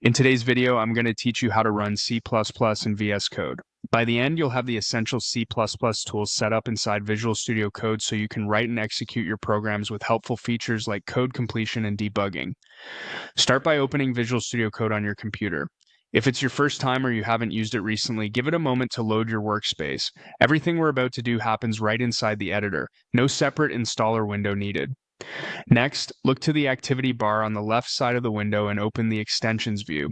In today's video, I'm going to teach you how to run C++ in VS Code. By the end, you'll have the essential C++ tools set up inside Visual Studio Code so you can write and execute your programs with helpful features like code completion and debugging. Start by opening Visual Studio Code on your computer. If it's your first time or you haven't used it recently, give it a moment to load your workspace. Everything we're about to do happens right inside the editor. No separate installer window needed. Next, look to the activity bar on the left side of the window and open the extensions view.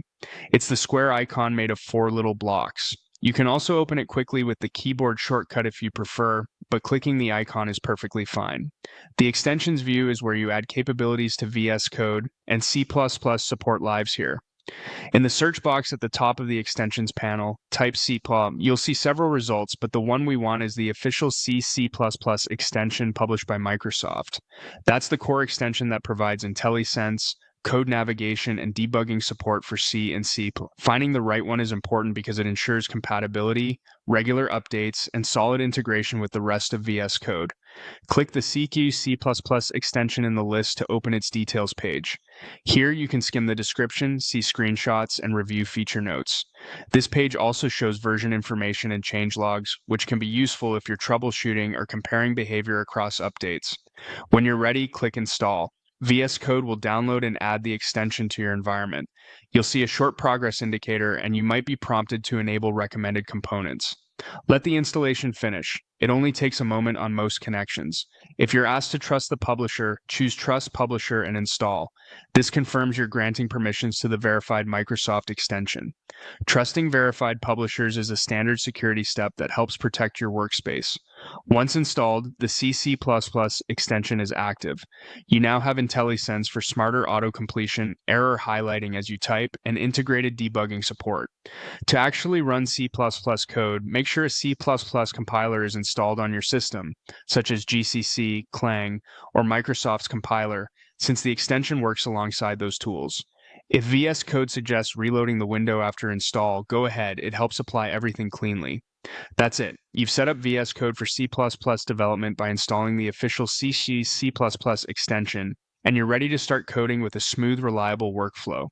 It's the square icon made of 4 little blocks. You can also open it quickly with the keyboard shortcut if you prefer, but clicking the icon is perfectly fine. The extensions view is where you add capabilities to VS Code, and C++ support lives here. In the search box at the top of the extensions panel, type C++. You'll see several results, but the one we want is the official C++ extension published by Microsoft. That's the core extension that provides IntelliSense, code navigation, and debugging support for C and C++. Finding the right one is important because it ensures compatibility, regular updates, and solid integration with the rest of VS Code. Click the CQ C++ extension in the list to open its details page. Here you can skim the description, see screenshots, and review feature notes. This page also shows version information and changelogs, which can be useful if you're troubleshooting or comparing behavior across updates. When you're ready, click Install. VS Code will download and add the extension to your environment. You'll see a short progress indicator, and you might be prompted to enable recommended components. Let the installation finish. It only takes a moment on most connections. If you're asked to trust the publisher, choose Trust Publisher and install. This confirms you're granting permissions to the verified Microsoft extension. Trusting verified publishers is a standard security step that helps protect your workspace. Once installed, the C++ extension is active. You now have IntelliSense for smarter auto-completion, error highlighting as you type, and integrated debugging support. To actually run C++ code, make sure a C++ compiler is installed on your system, such as GCC, Clang, or Microsoft's compiler, since the extension works alongside those tools. If VS Code suggests reloading the window after install, go ahead, it helps apply everything cleanly. That's it. You've set up VS Code for C++ development by installing the official C extension, and you're ready to start coding with a smooth, reliable workflow.